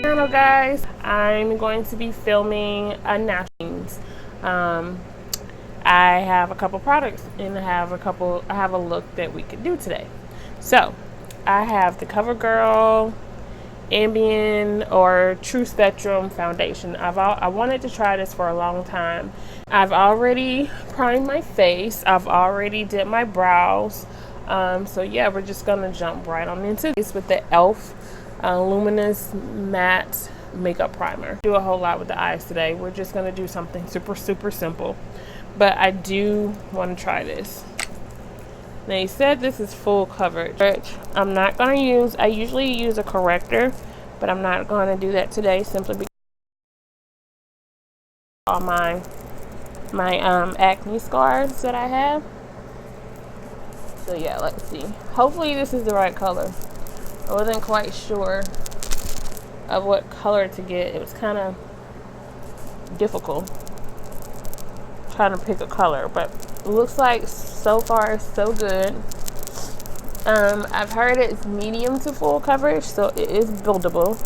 Hello guys, I'm going to be filming a nationals. I have a couple products and I have a look that we could do today. So I have the CoverGirl Ambient or True Spectrum foundation. I wanted to try this for a long time. I've already primed my face. I've already did my brows. So yeah, we're just gonna jump right on into this with the e.l.f. Luminous Matte Makeup Primer. Do a whole lot with the eyes today. We're just gonna do something super simple, but I do want to try this. They said this is full coverage. I'm not going to use, I usually use a corrector, but I'm not going to do that today simply because of all my acne scars that I have. So yeah, let's see. Hopefully this is the right color. I wasn't quite sure of what color to get. It was kind of difficult trying to pick a color, but it looks like so far so good. I've heard it's medium to full coverage, so it is buildable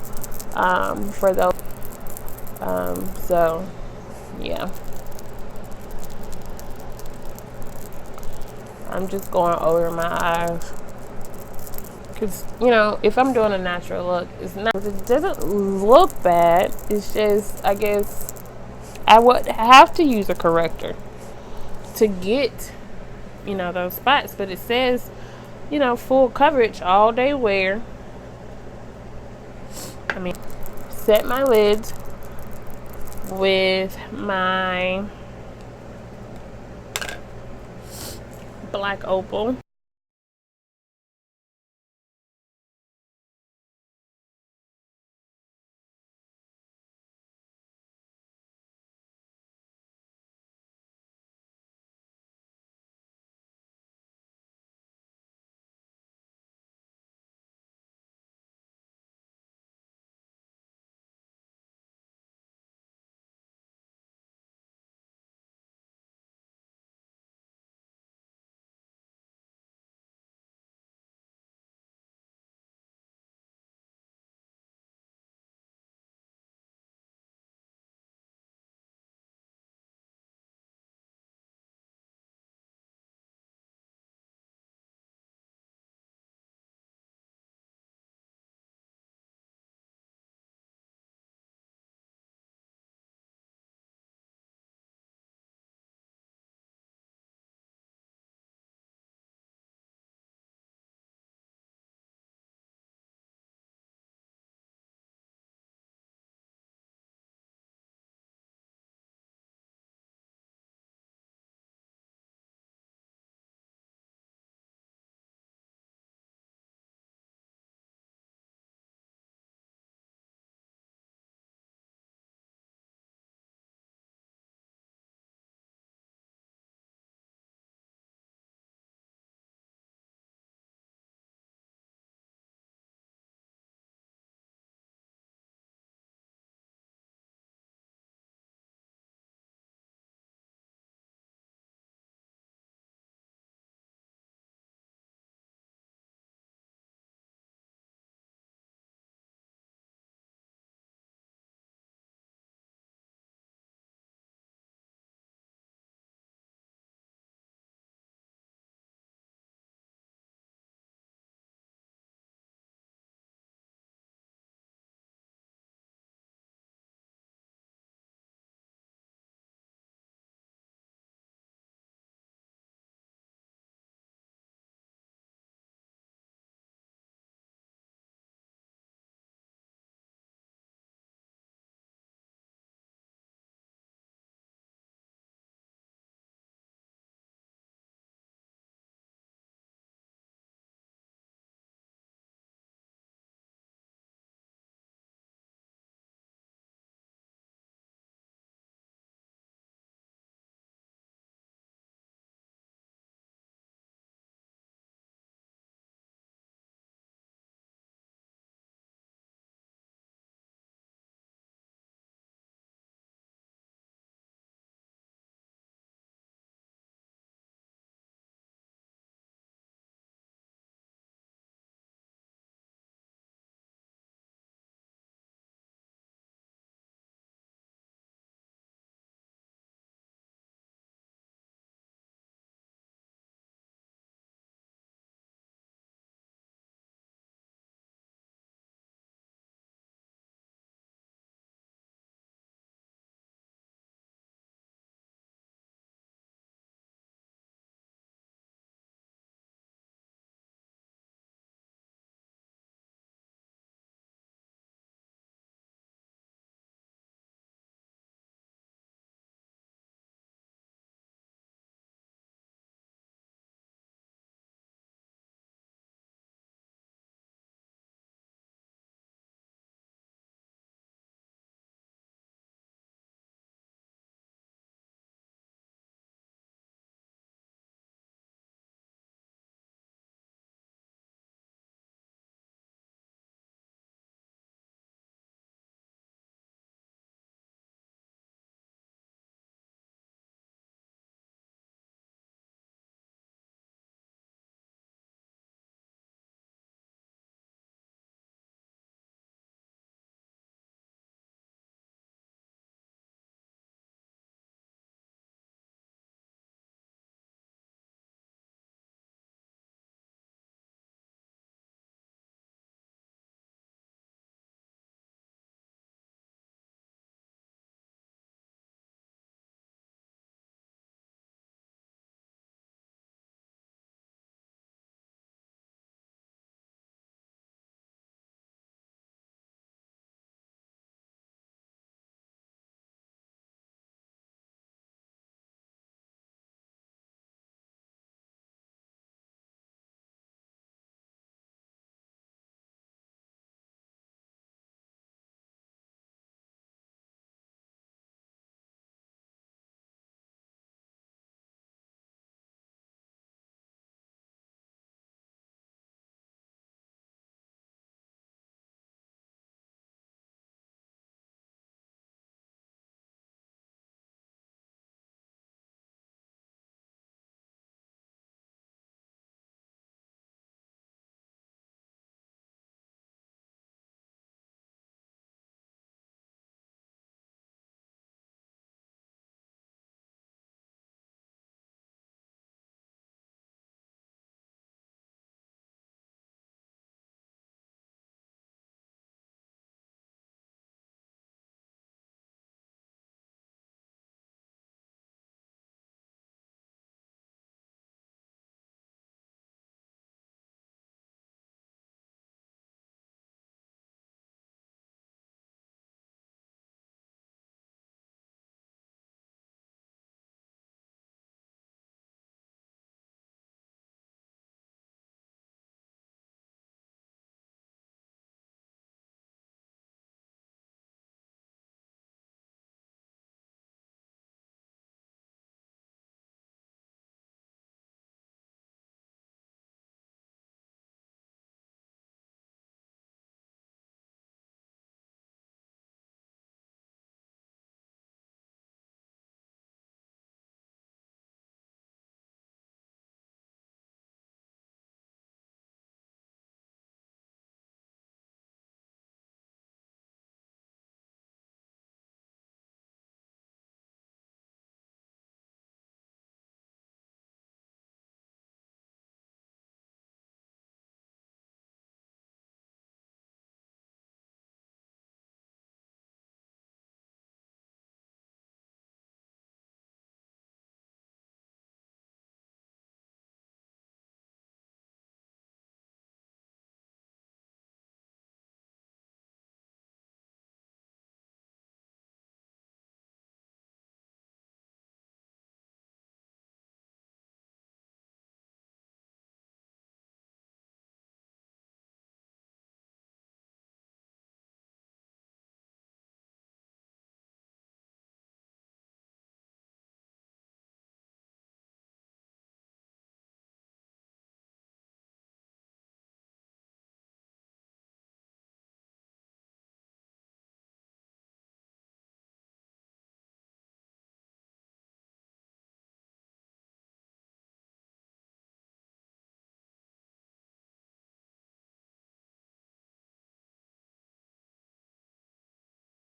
for those. So yeah, I'm just going over my eyes because if I'm doing a natural look, it doesn't look bad. It's just, I guess I would have to use a corrector to get those spots, but it says full coverage all day wear. I mean, set my lids with my black opal.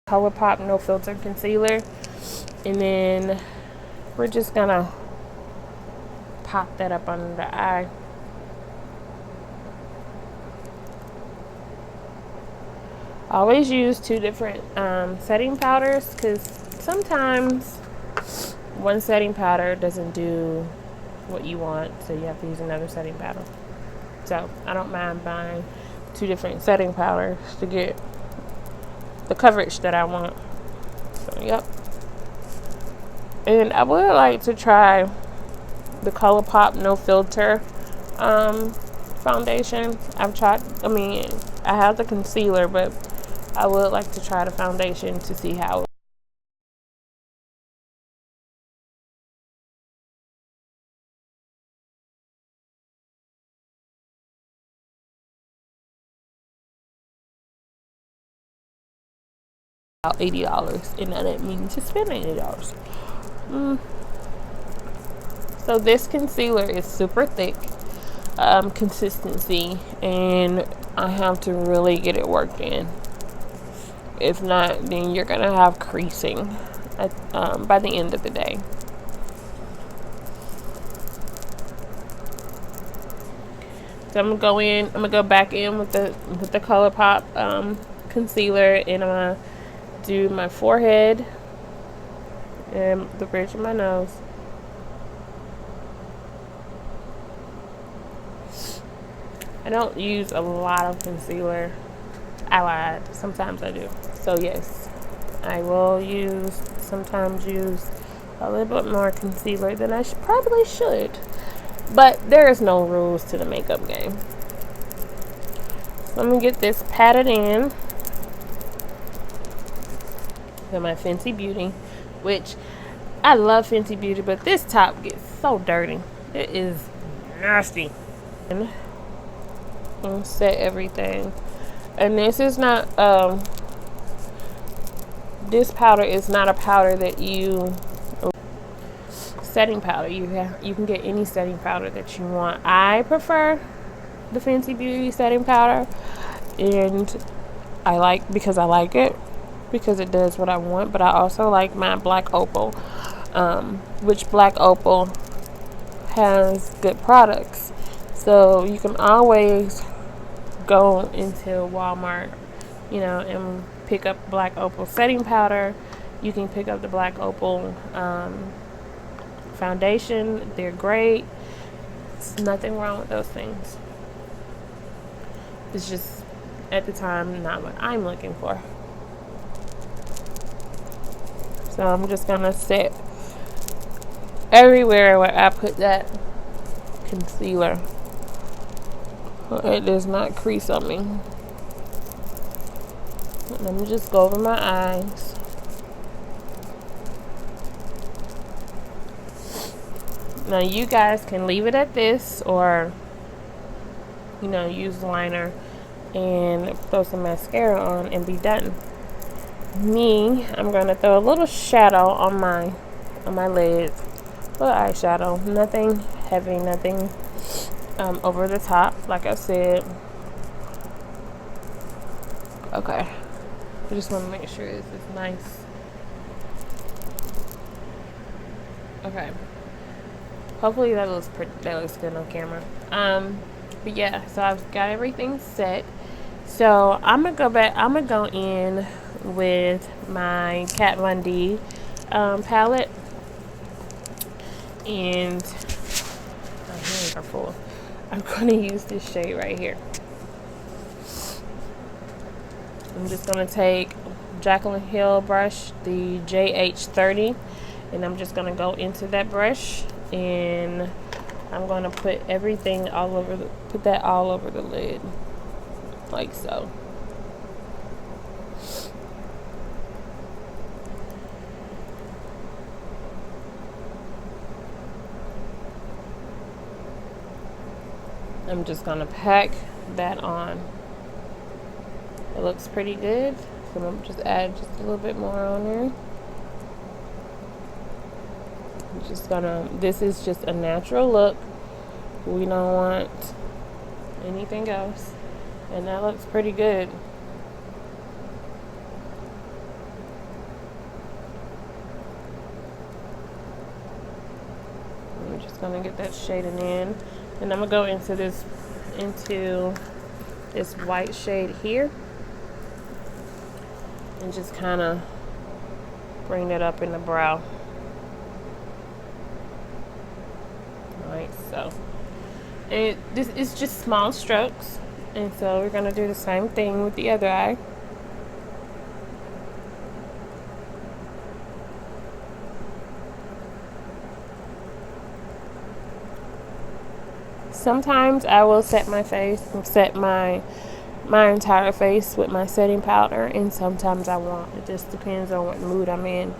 ColourPop No Filter Concealer. And then we're just gonna pop that up under the eye. Always use 2 different setting powders, because sometimes one setting powder doesn't do what you want, so you have to use another setting powder. So I don't mind buying 2 different setting powders to get the coverage that I want. So yep. And I would like to try the ColourPop No Filter foundation. I have the concealer, but I would like to try the foundation to see how about $80, and I didn't mean to spend $80. So this concealer is super thick consistency, and I have to really get it worked in. If not, then you're gonna have creasing by the end of the day. So I'm gonna go back in with the ColourPop concealer, and I'm gonna do my forehead and the bridge of my nose. I don't use a lot of concealer. I lied. Sometimes I do. So yes, I will sometimes use a little bit more concealer than I probably should. But there is no rules to the makeup game. So I'm gonna get this patted in with my Fenty Beauty, which I love Fenty Beauty, but this top gets so dirty. It is nasty. And set everything. And this is not this powder is not a powder that you setting powder. You can get any setting powder that you want. I prefer the Fenty Beauty setting powder, and I like it because it does what I want. But I also like my Black Opal, which Black Opal has good products. So you can always go into Walmart, and pick up Black Opal setting powder. You can pick up the Black Opal foundation. They're great. There's nothing wrong with those things. It's just at the time not what I'm looking for. So I'm just gonna set everywhere where I put that concealer. It does not crease on me. Let me just go over my eyes. Now you guys can leave it at this, or use liner and throw some mascara on and be done. I'm gonna throw a little shadow on my lids. Little eyeshadow. Nothing heavy, nothing over the top, like I said. Okay, I just want to make sure this is nice. Okay, hopefully that looks good on camera. But yeah, so I've got everything set. So I'm gonna go in with my Kat Von D palette, and my hands are full. I'm going to use this shade right here. I'm just going to take Jaclyn Hill brush, the JH30, and I'm just going to go into that brush, and I'm going to put everything all over the lid, like so. I'm just gonna pack that on. It looks pretty good, so I'm just add just a little bit more on there. This is just a natural look. We don't want anything else, and that looks pretty good. Just gonna get that shading in, and I'm gonna go into this white shade here, and just kind of bring that up in the brow. Alright, so this is just small strokes, and so we're gonna do the same thing with the other eye. Sometimes I will set my entire face with my setting powder, and sometimes I won't. It just depends on what mood I'm in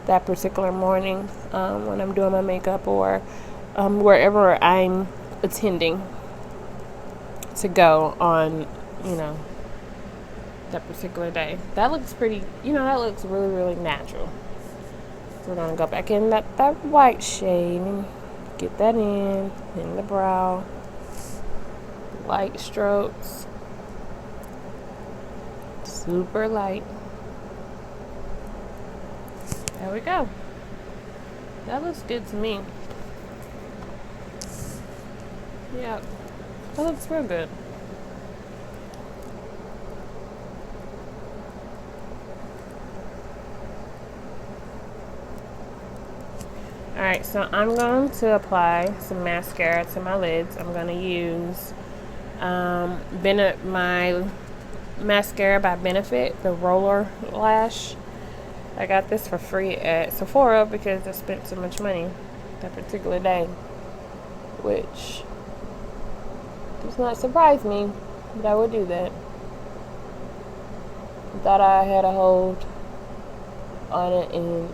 that particular morning, when I'm doing my makeup, or wherever I'm attending to go on, that particular day. That looks pretty, that looks really, really natural. So we're gonna go back in that white shade and get that in the brow. Light strokes, super light. There we go. That looks good to me. Yeah, that looks real good. Alright, so I'm going to apply some mascara to my lids. I'm going to use my mascara by Benefit, the Roller Lash. I got this for free at Sephora because I spent so much money that particular day, which does not surprise me, but I would do that. I thought I had a hold on it, and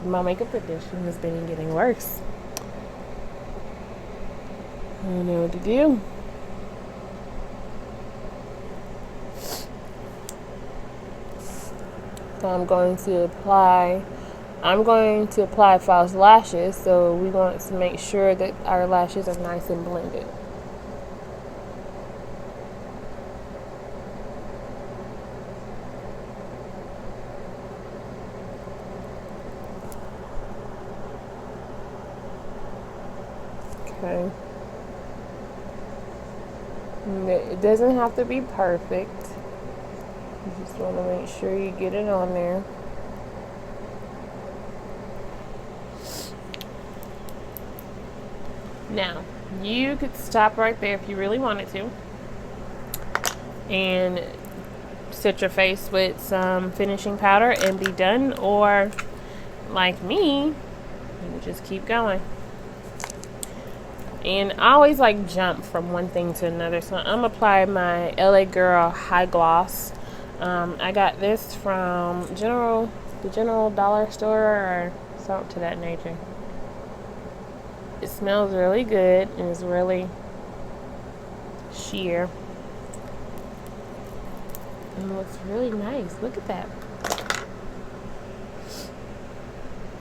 my makeup condition has been getting worse. I don't know what to do. So I'm going to apply false lashes, so we want to make sure that our lashes are nice and blended. Okay. It doesn't have to be perfect. You just want to make sure you get it on there. Now, you could stop right there if you really wanted to and set your face with some finishing powder and be done, or like me, you just keep going. And I always jump from one thing to another, so I'm gonna apply my LA Girl High Gloss. I got this from the General Dollar Store or something to that nature. It smells really good and it's really sheer. And it looks really nice. Look at that.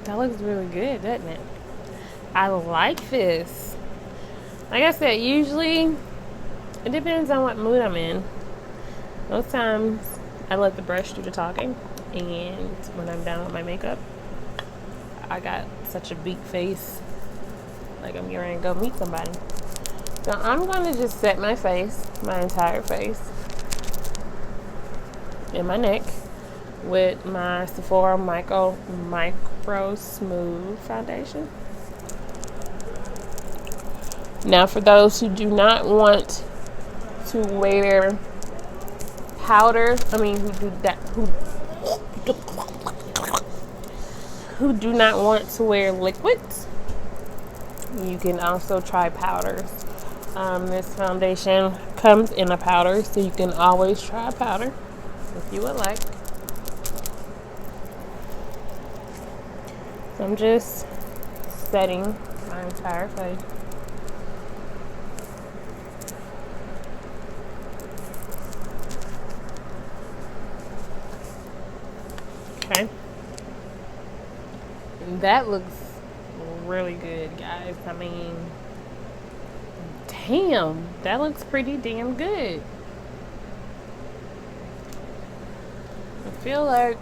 That looks really good, doesn't it? I like this. Like I said, usually it depends on what mood I'm in. Most times I let the brush do the talking, and when I'm done with my makeup, I got such a big face, like I'm getting ready to go meet somebody. So I'm going to just set my face, my entire face, and my neck with my Sephora Micro Smooth Foundation. Now, for those who do not want to wear powder, who do not want to wear liquids, you can also try powders. This foundation comes in a powder, so you can always try a powder if you would like. So I'm just setting my entire face. Okay. That looks really good, guys. I mean, damn, that looks pretty damn good. I feel like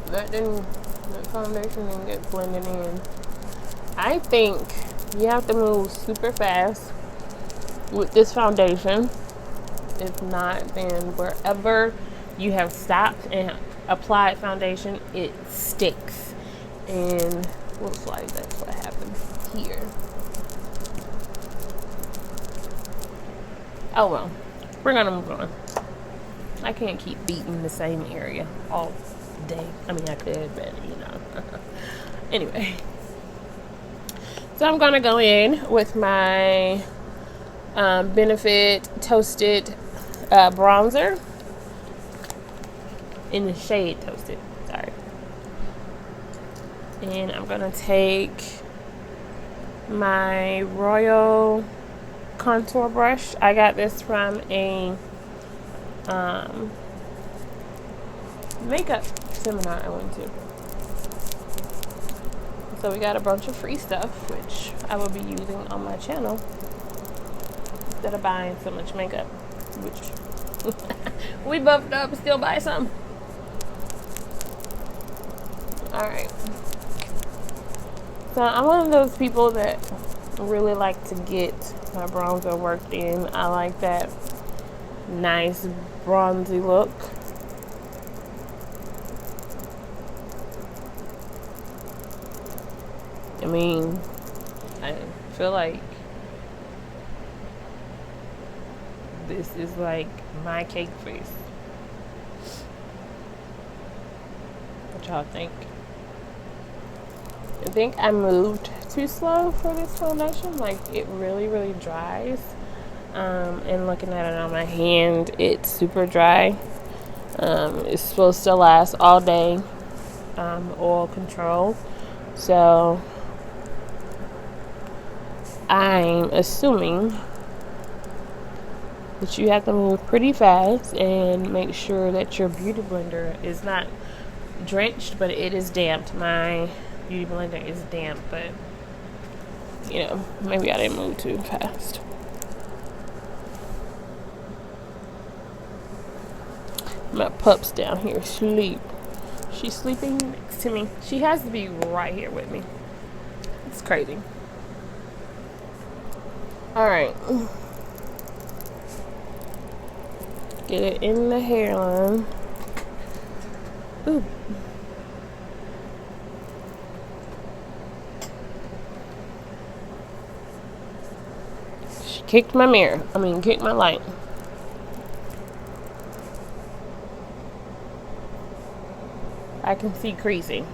that foundation didn't get blended in. I think you have to move super fast with this foundation. If not, then wherever you have stopped and applied foundation, it sticks. And looks like that's what happens here. Oh well, we're gonna move on. I can't keep beating the same area all day. I mean, I could, but you know. Anyway, so I'm gonna go in with my Benefit Toasted bronzer in the shade Toasted. Sorry. And I'm gonna take my Royal contour brush. I got this from a makeup seminar I went to. So we got a bunch of free stuff, which I will be using on my channel instead of buying so much makeup, which we buffed up and still buy some. Alright. So I'm one of those people that really like to get my bronzer worked in. I like that nice bronzy look. I mean, I feel like this is like my cake face. What y'all think? I think I moved too slow for this foundation. Like, it really, really dries. And looking at it on my hand, it's super dry. It's supposed to last all day. Oil control. So I'm assuming that you have to move pretty fast and make sure that your beauty blender is not drenched, but it is damp. My beauty blender is damp, but you know, maybe I didn't move too fast. My pup's down here asleep. She's sleeping next to me. She has to be right here with me. It's crazy. Alright. Get it in the hairline. Ooh. She kicked my mirror. Kicked my light. I can see creasing.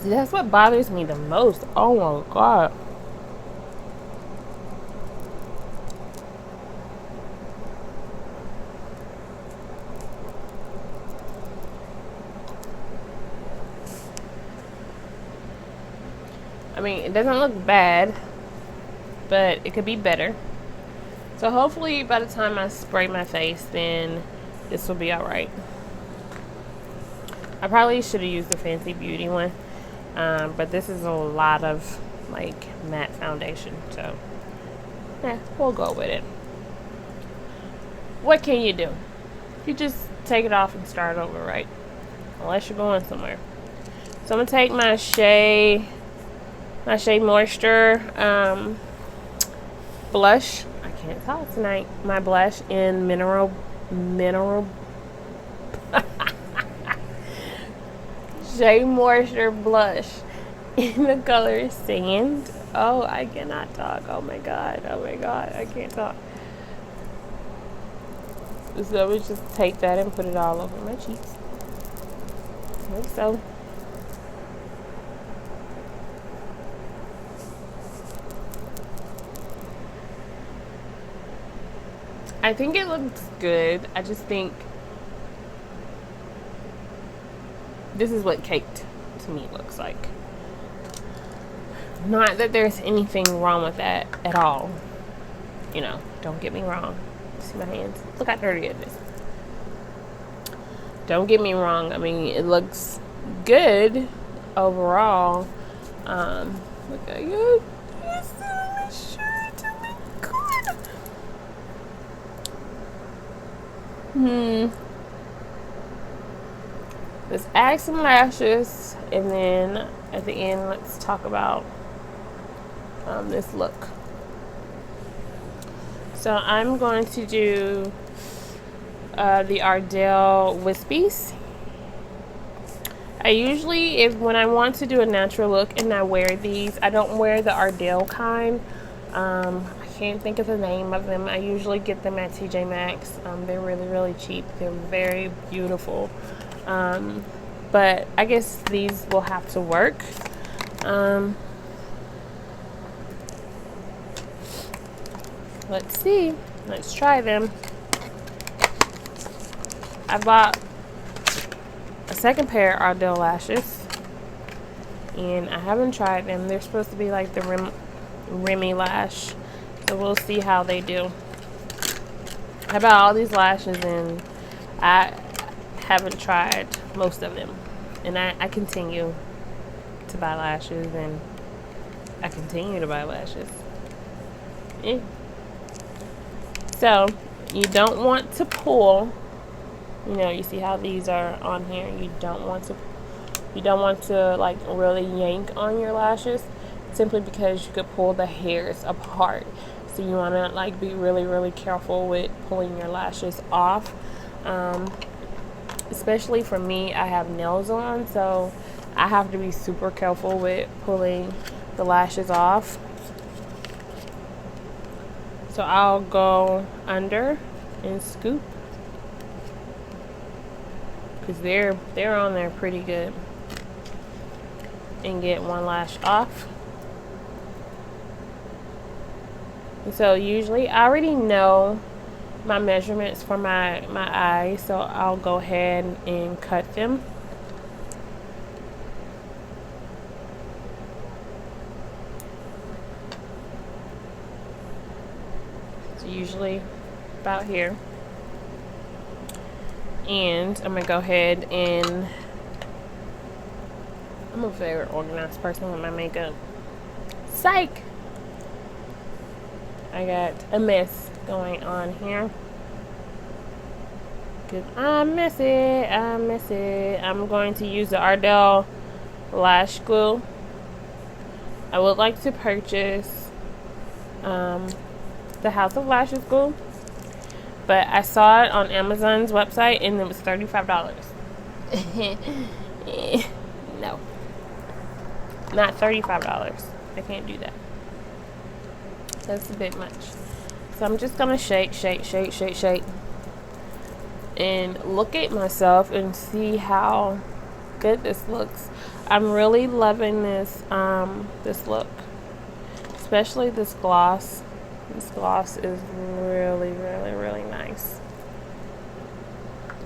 See, that's what bothers me the most. Oh my god. It doesn't look bad, but it could be better. So hopefully by the time I spray my face, then this will be alright. I probably should have used the Fancy Beauty one, but this is a lot of like matte foundation, so yeah, we'll go with it. What can you do? You just take it off and start over, right? Unless you're going somewhere. So I'm gonna take my Shea Moisture blush. I can't talk tonight. My blush in mineral Shea Moisture blush in the color Sand. Oh, I cannot talk. Oh my god, I can't talk. So we just take that and put it all over my cheeks, like so. I think it looks good. I just think this is what caked to me looks like. Not that there's anything wrong with that at all. You know, don't get me wrong. See my hands? Look how dirty it is. Don't get me wrong. It looks good overall. Look at you. Let's add some lashes, and then at the end, let's talk about this look. So I'm going to do the Ardell Wispies. I usually, when I want to do a natural look and I wear these, I don't wear the Ardell kind. I can't think of the name of them. I usually get them at TJ Maxx. They're really, really cheap. They're very beautiful. But I guess these will have to work. Let's see. Let's try them. I bought a second pair of Ardell lashes, and I haven't tried them. They're supposed to be like the Remy lash, so we'll see how they do. I bought all these lashes, and I haven't tried most of them, and I continue to buy lashes, and I continue to buy lashes. So you don't want to pull. You know, you see how these are on here. You don't want to like really yank on your lashes, simply because you could pull the hairs apart. So you want to like be really, really careful with pulling your lashes off. Especially for me, I have nails on, so I have to be super careful with pulling the lashes off. So I'll go under and scoop, because they're on there pretty good, and get one lash off. And so usually I already know my measurements for my eyes, so I'll go ahead and cut them. It's usually about here. And I'm gonna go ahead and I'm a very organized person with my makeup. Psych! I got a mess going on here, because I miss it. I'm going to use the Ardell lash glue. I would like to purchase the House of Lashes glue, but I saw it on Amazon's website and it was $35. No, not $35. I can't do that. That's a bit much. So I'm just gonna shake, and look at myself and see how good this looks. I'm really loving this this look, especially this gloss. This gloss is really, really, really nice.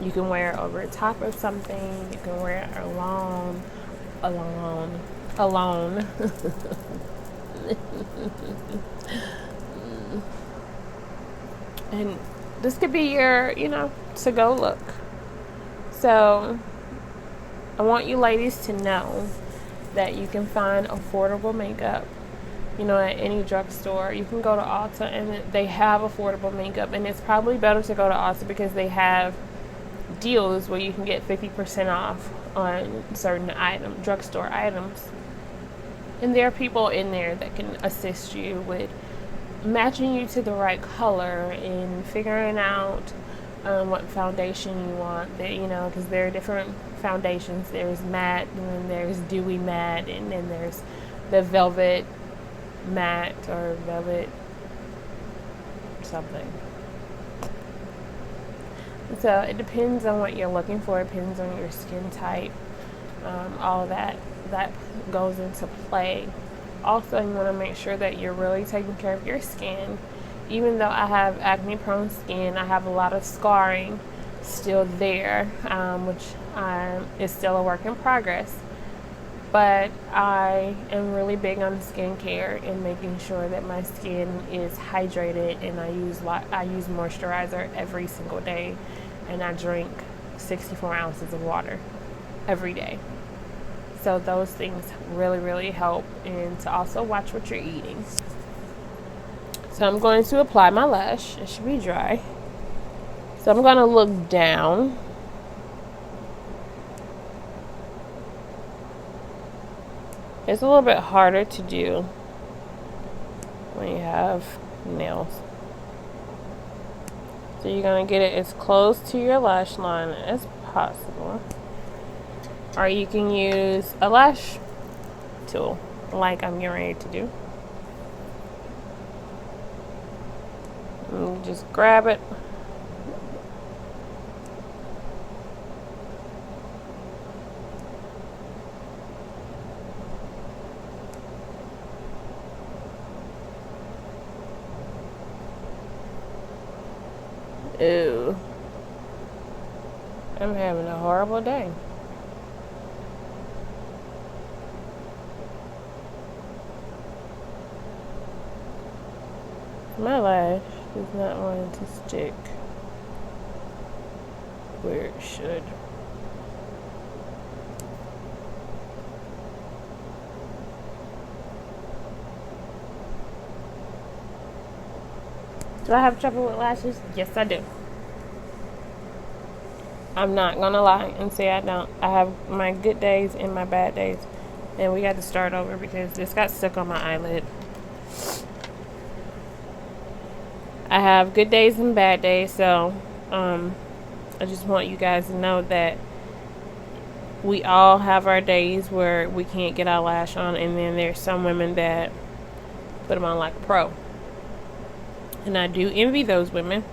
You can wear it over top of something. You can wear it alone. And this could be your, to-go look. So I want you ladies to know that you can find affordable makeup, at any drugstore. You can go to Ulta and they have affordable makeup, and it's probably better to go to Ulta because they have deals where you can get 50% off on certain drugstore items. And there are people in there that can assist you with matching you to the right color and figuring out what foundation you want. Because there are different foundations. There's matte, and then there's dewy matte, and then there's the velvet matte or velvet something. So it depends on what you're looking for. It depends on your skin type. All that goes into play. Also, you want to make sure that you're really taking care of your skin. Even though I have acne prone skin, I have a lot of scarring still there, which is still a work in progress. But I am really big on skincare and making sure that my skin is hydrated, and I use moisturizer every single day, and I drink 64 ounces of water every day. So those things really, really help, and to also watch what you're eating. So I'm going to apply my lash. It should be dry. So I'm going to look down. It's a little bit harder to do when you have nails. So you're going to get it as close to your lash line as possible. Or you can use a lash tool like I'm getting ready to do. And just grab it. Ew. I'm having a horrible day. My lash is not wanting to stick where it should. Do I have trouble with lashes? Yes, I do. I'm not gonna lie and say I don't. I have my good days and my bad days. And we got to start over because this got stuck on my eyelid. I have good days and bad days, so I just want you guys to know that we all have our days where we can't get our lash on, and then there's some women that put them on like a pro. And I do envy those women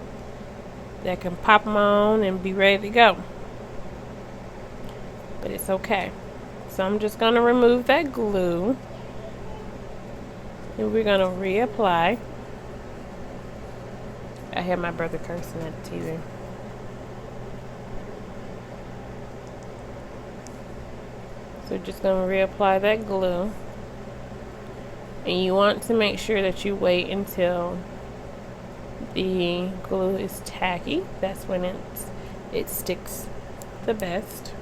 that can pop them on and be ready to go. But it's okay. So I'm just going to remove that glue. And we're going to reapply. I hear my brother cursing at the TV. So just going to reapply that glue. And you want to make sure that you wait until the glue is tacky. That's when it sticks the best.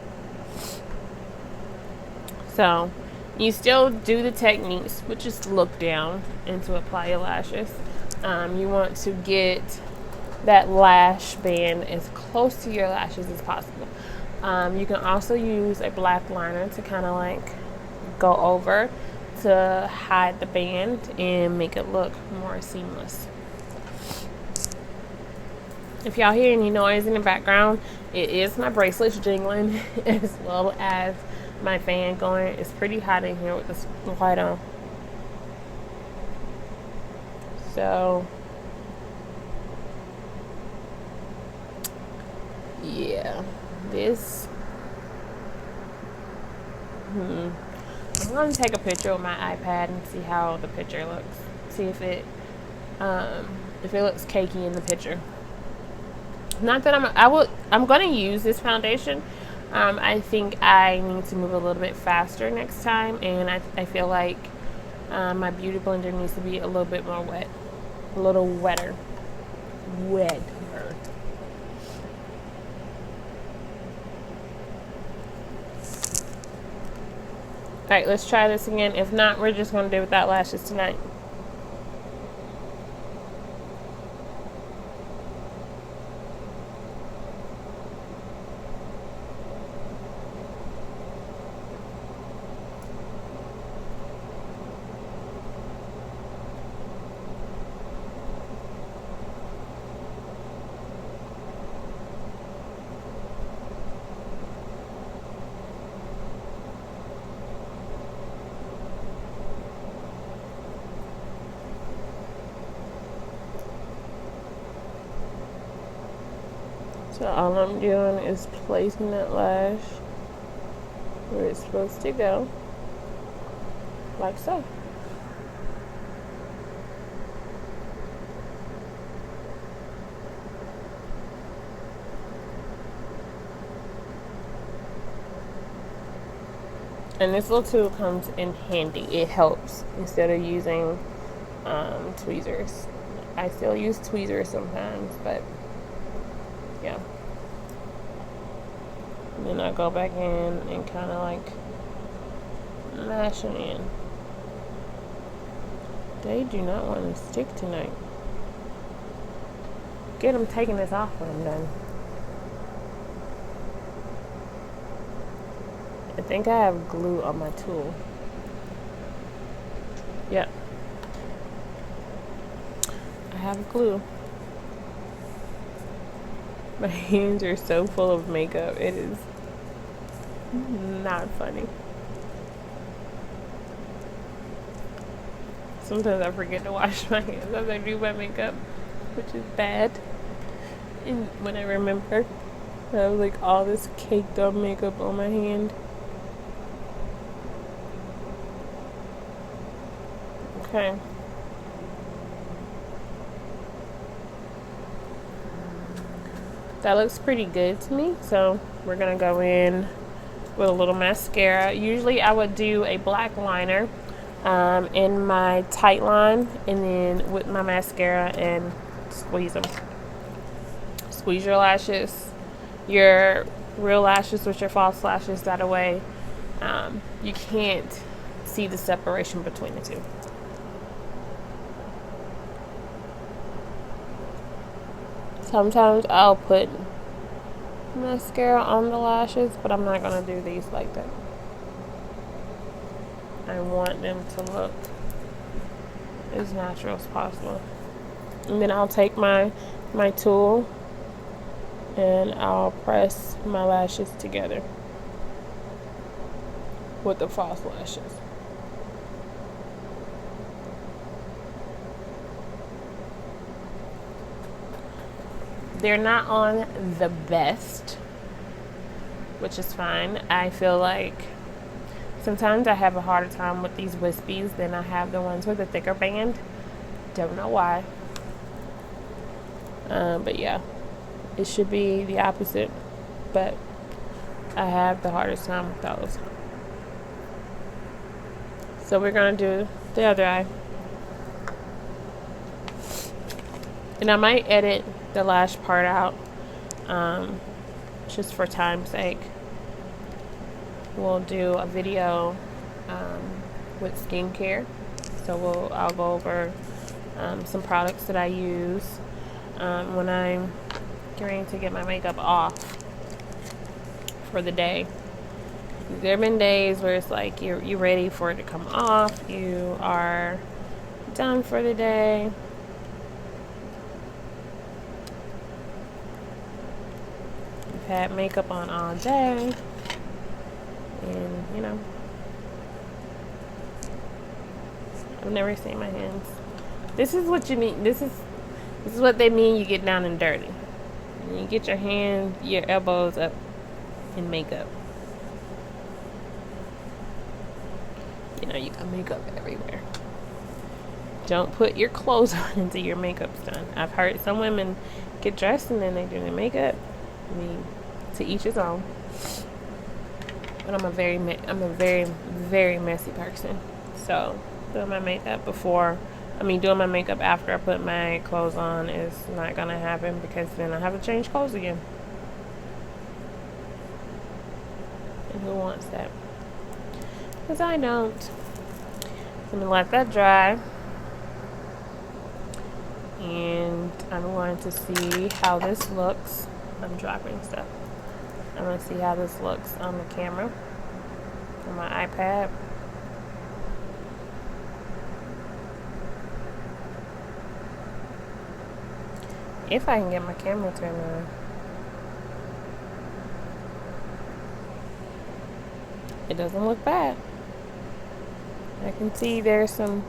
So you still do the techniques, which is look down and to apply your lashes. You want to get that lash band as close to your lashes as possible. You can also use a black liner to kind of like go over to hide the band and make it look more seamless. If y'all hear any noise in the background, it is my bracelets jingling as well as my fan going. It's pretty hot in here with this light on. So, yeah, this. I'm going to take a picture with my iPad and see how the picture looks. See if it looks cakey in the picture. Not that I'm going to use this foundation. I think I need to move a little bit faster next time, and I feel like my beauty blender needs to be a little bit more wet, a little wetter. Alright, let's try this again. If not, we're just going to do without lashes tonight. So all I'm doing is placing that lash where it's supposed to go, like so. And this little tool comes in handy. It helps instead of using tweezers. I still use tweezers sometimes, but yeah. And then I go back in and kind of like mash it in. They do not want to stick tonight. Get them taking this off when I'm done. I think I have glue on my tool. Yep. I have a clue. My hands are so full of makeup. It is not funny. Sometimes I forget to wash my hands as I do my makeup, which is bad. And when I remember, I have like all this caked up makeup on my hand. Okay. That looks pretty good to me. So we're gonna go in with a little mascara. Usually I would do a black liner in my tight line, and then with my mascara and squeeze them. Squeeze your lashes, your real lashes with your false lashes. That way you can't see the separation between the two. Sometimes I'll put mascara on the lashes, but I'm not going to do these like that. I want them to look as natural as possible. And then I'll take my tool and I'll press my lashes together with the false lashes. They're not on the best, which is fine. I feel like sometimes I have a harder time with these wispies than I have the ones with the thicker band. Don't know why. But yeah, it should be the opposite. But I have the hardest time with those. So we're going to do the other eye. And I might edit the lash part out just for time's sake. We'll do a video with skincare. So I'll go over some products that I use when I'm getting to get my makeup off for the day. There have been days where it's like you're ready for it to come off. You are done for the day. You've had makeup on all day. And, you know, I've never seen my hands. This is what you mean. This is what they mean you get down and dirty. You get your hands, your elbows up in makeup. You know, you got makeup everywhere. Don't put your clothes on until your makeup's done. I've heard some women get dressed and then they do their makeup. I mean, to each his own. But I'm a very, very messy person. So doing my makeup doing my makeup after I put my clothes on is not gonna happen, because then I have to change clothes again. And who wants that? Because I don't. I'm gonna let that dry. And I'm going to see how this looks. I'm dropping stuff. I'm going to see how this looks on the camera, on my iPad. If I can get my camera turned on. It doesn't look bad. I can see there's some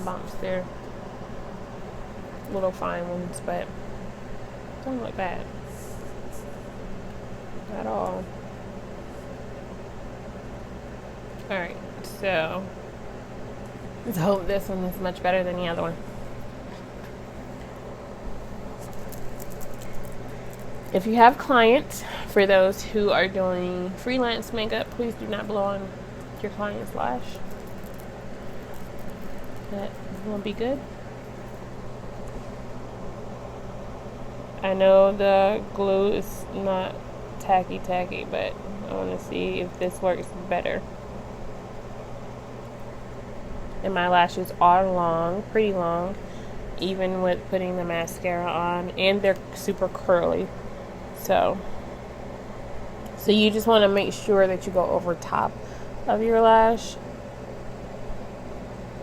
bumps there. Little fine ones, but don't look bad at all. Alright, so let's hope this one is much better than the other one. If you have clients, for those who are doing freelance makeup, please do not blow on your client's lash. That won't be good. I know the glue is not tacky, but I want to see if this works better. And my lashes are long, pretty long, even with putting the mascara on, and they're super curly. So you just want to make sure that you go over top of your lash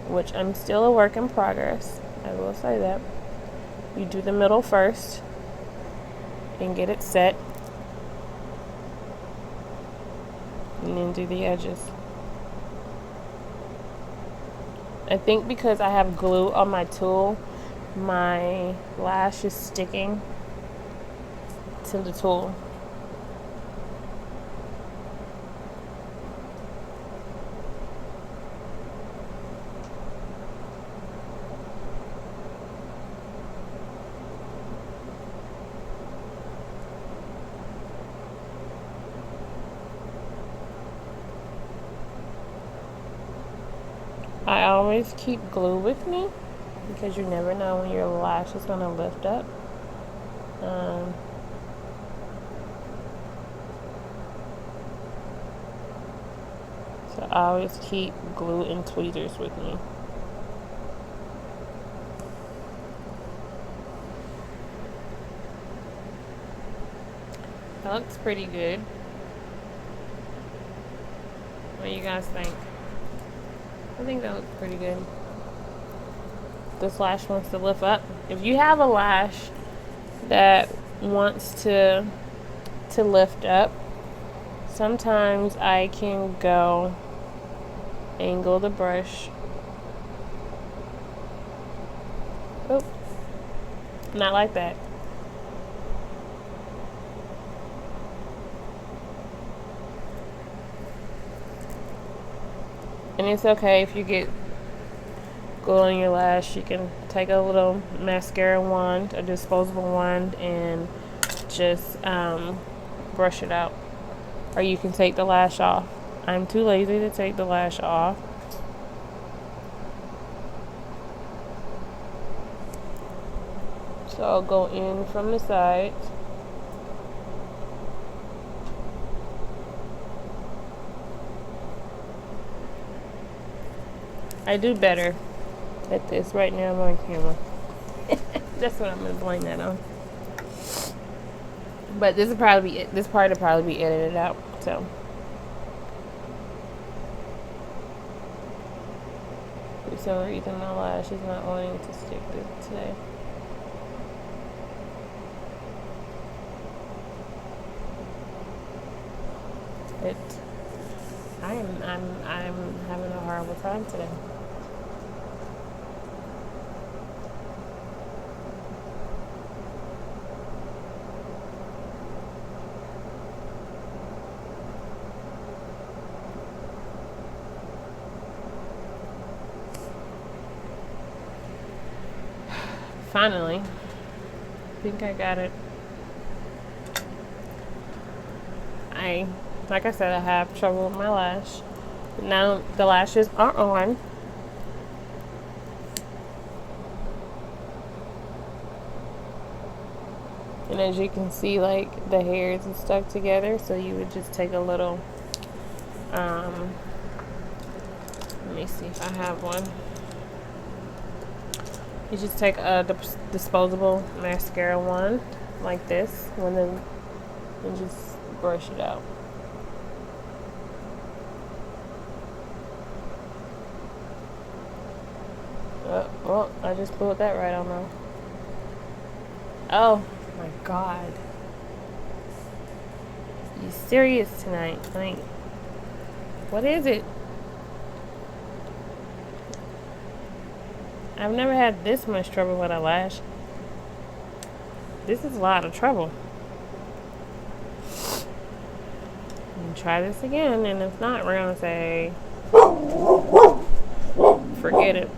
which I'm still a work in progress. I will say that. You do the middle first and get it set, and then do the edges. I think because I have glue on my tool, my lash is sticking to the tool. I always keep glue with me because you never know when your lash is going to lift up. So I always keep glue and tweezers with me. That looks pretty good. What do you guys think? I think that looks pretty good. This lash wants to lift up. If you have a lash that wants to lift up, sometimes I can go angle the brush. Oh, not like that. And it's okay if you get glue on your lash. You can take a little mascara wand, a disposable wand, and just brush it out. Or you can take the lash off. I'm too lazy to take the lash off. So I'll go in from the side. I do better at this right now on camera. That's what I'm gonna blame that on. But this will probably be this part will probably be edited out. So for some reason my lash is not wanting to stick today. I'm having a horrible time today. Finally, I think I got it. Like I said, I have trouble with my lash. Now the lashes are on. And as you can see, like the hairs are stuck together, so you would just take a little, let me see if I have one. You just take a disposable mascara wand like this, and just brush it out. Well, I just pulled that right on though. Oh my God. You serious tonight? Like, what is it? I've never had this much trouble with a lash. This is a lot of trouble. And try this again, and if not, we're gonna say forget it.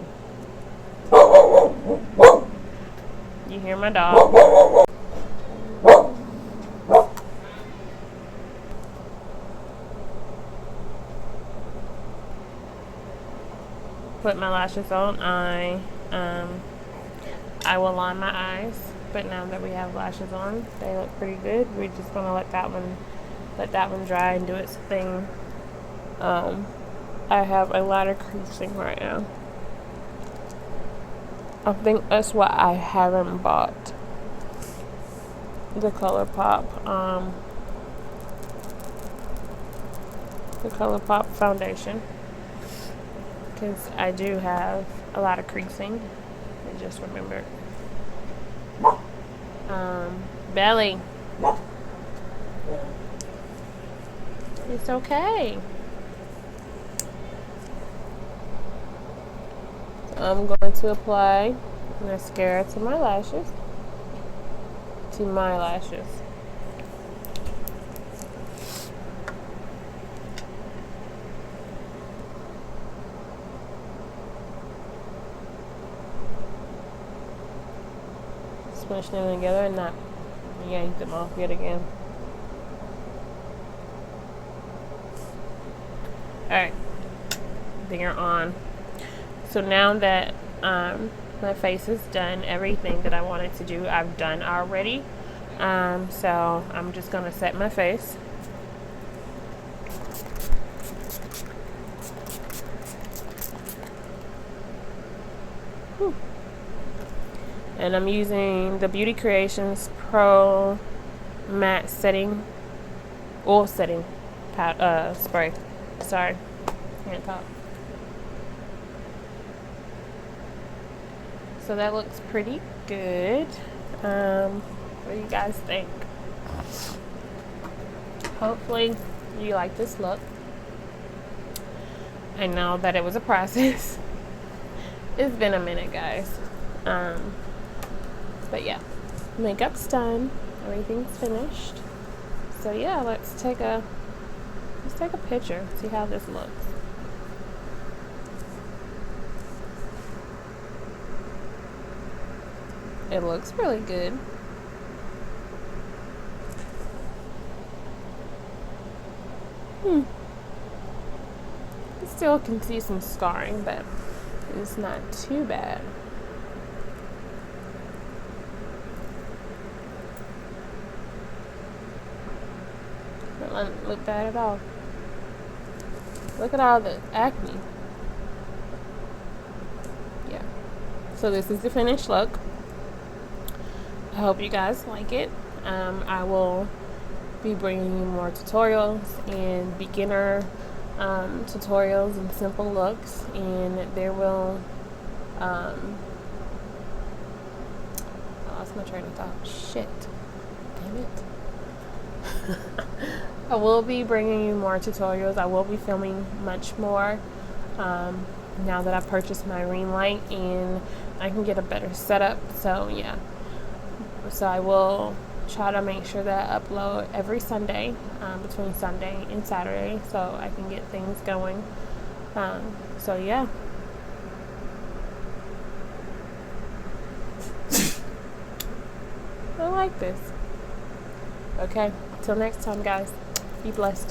You hear my dog? Put my lashes on. I will line my eyes, but now that we have lashes on, they look pretty good. We're just gonna let that one dry and do its thing. I have a lot of creasing right now. I think that's why I haven't bought the ColourPop foundation, because I do have a lot of creasing. I just remembered. Belly. It's okay. So I'm going to apply mascara to my lashes. Smush them together and not yank them off yet again. Alright, they're on. So now that my face is done, everything that I wanted to do I've done already. So I'm just going to set my face. And I'm using the Beauty Creations Pro Matte Setting Oil Setting Spray. Sorry, can't talk. So that looks pretty good. What do you guys think? Hopefully you like this look. I know that it was a process. It's been a minute, guys. But yeah, makeup's done. Everything's finished. So yeah, let's take a picture. See how this looks. It looks really good. You still can see some scarring, but it's not too bad. Doesn't look bad at all. Look at all the acne. Yeah. So this is the finished look. I hope you guys like it. I will be bringing you more tutorials and beginner tutorials and simple looks, and there will I lost my train of thought. Shit. Damn it. I will be bringing you more tutorials. I will be filming much more now that I've purchased my ring light and I can get a better setup. So yeah, so I will try to make sure that I upload every Sunday, between Sunday and Saturday, so I can get things going. So yeah. I like this. Okay, till next time, guys. Be blessed.